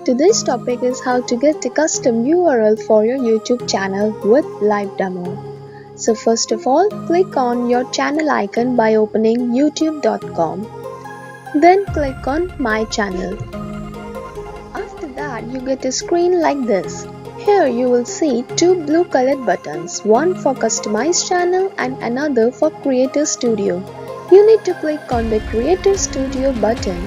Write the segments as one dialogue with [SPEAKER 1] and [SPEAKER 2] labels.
[SPEAKER 1] Today's topic is how to get a custom URL for your YouTube channel with live demo. So first of all, click on your channel icon by opening youtube.com. Then click on My Channel. After that, you get a screen like this. Here you will see two blue colored buttons, one for Customize Channel and another for Creator Studio. You need to click on the Creator Studio button.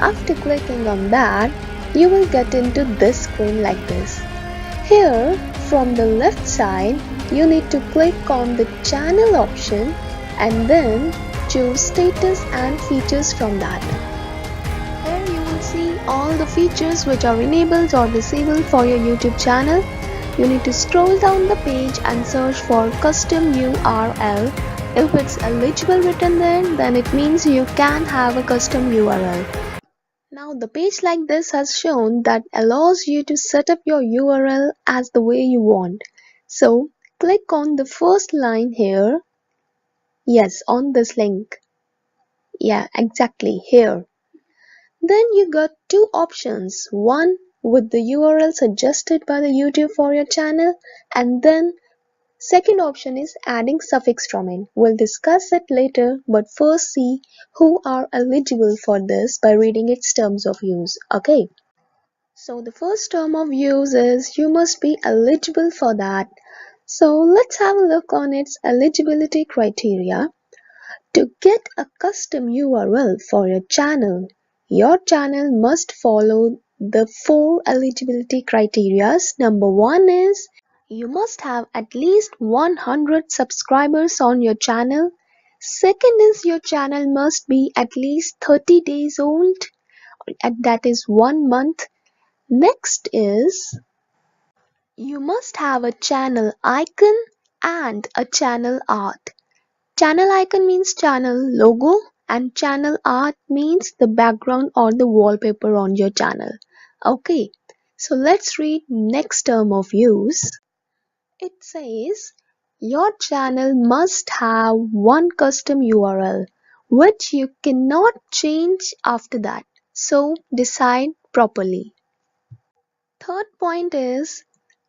[SPEAKER 1] After clicking on that, you will get into this screen like this. Here, from the left side, you need to click on the channel option and then choose status and features from that. Here you will see all the features which are enabled or disabled for your YouTube channel. You need to scroll down the page and search for custom URL. If it's eligible written there, then it means you can have a custom URL. Now the page like this has shown that allows you to set up your URL as the way you want. So click on the first line here. Yes, on this link. Yeah, exactly here. Then you got two options. One with the URL suggested by the YouTube for your channel, and then second option is adding suffix from it. We'll discuss it later, but first see who are eligible for this by reading its terms of use. Okay. So the first term of use is you must be eligible for that. So let's have a look on its eligibility criteria. To get a custom URL for your channel must follow the 4 eligibility criteria. Number 1 is you must have at least 100 subscribers on your channel. Second is your channel must be at least 30 days old, that is 1 month. Next is you must have a channel icon and a channel art. Channel icon means channel logo and channel art means the background or the wallpaper on your channel. Okay, so let's read next term of use. It says your channel must have one custom URL which you cannot change after that. So decide properly. Third point is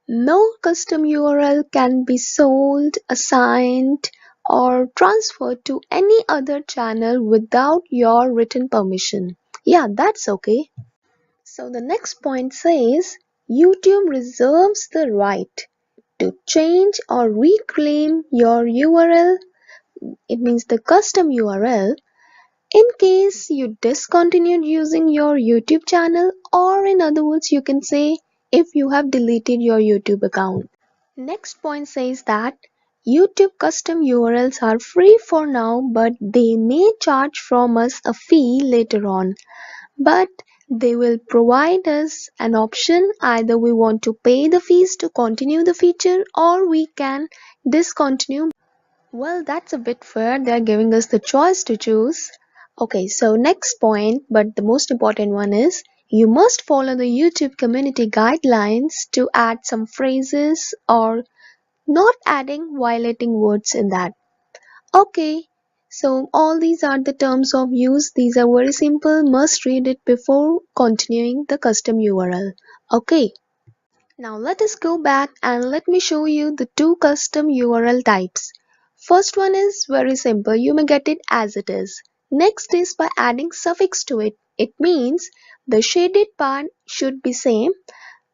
[SPEAKER 1] no custom URL can be sold, assigned, or transferred to any other channel without your written permission. Yeah, that's okay. So the next point says YouTube reserves the right to change or reclaim your URL. It means the custom URL in case you discontinued using your YouTube channel, or in other words you can say if you have deleted your YouTube account. Next point says that YouTube custom URLs are free for now, but they may charge from us a fee later on. But they will provide us an option, either we want to pay the fees to continue the feature or we can discontinue. Well, that's a bit fair. They're giving us the choice to choose. Okay, so next point, but the most important one is you must follow the YouTube community guidelines to add some phrases or not adding violating words in that. Okay, so all these are the terms of use. These are very simple. Must read it before continuing the custom URL. Okay. Now let us go back and let me show you the two custom URL types. First one is very simple, you may get it as it is. Next is by adding suffix to it. It means the shaded part should be same.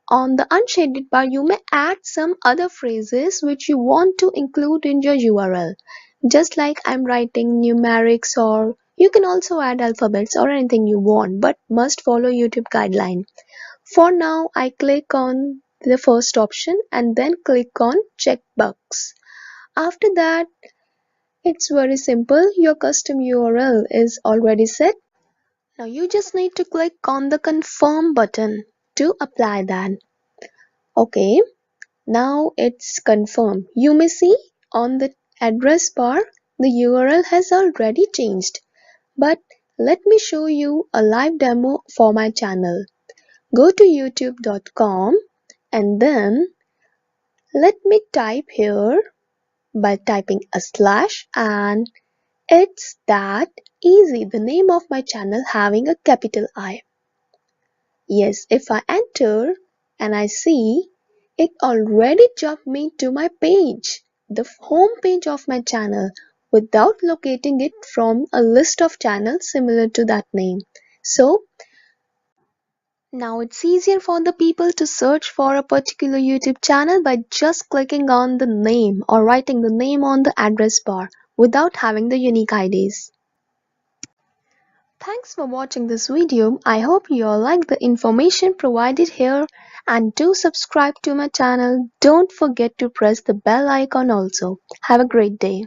[SPEAKER 1] On the unshaded part you may add some other phrases which you want to include in your URL. Just like I'm writing numerics, or you can also add alphabets or anything you want, but must follow YouTube guideline. For now, I click on the first option and then click on checkbox. After that, it's very simple. Your custom URL is already set. Now you just need to click on the confirm button to apply that. Okay, now it's confirmed. You may see on the address bar the URL has already changed. But let me show you a live demo for my channel. Go to youtube.com and then let me type here by typing a slash and Itsthateasy, the name of my channel having a capital I. Yes, if I enter and I see, it already jumped me to my page, the home page of my channel, without locating it from a list of channels similar to that name. So now it's easier for the people to search for a particular YouTube channel by just clicking on the name or writing the name on the address bar without having the unique IDs. Thanks for watching this video. I hope you all like the information provided here, and do subscribe to my channel. Don't forget to press the bell icon also. Have a great day.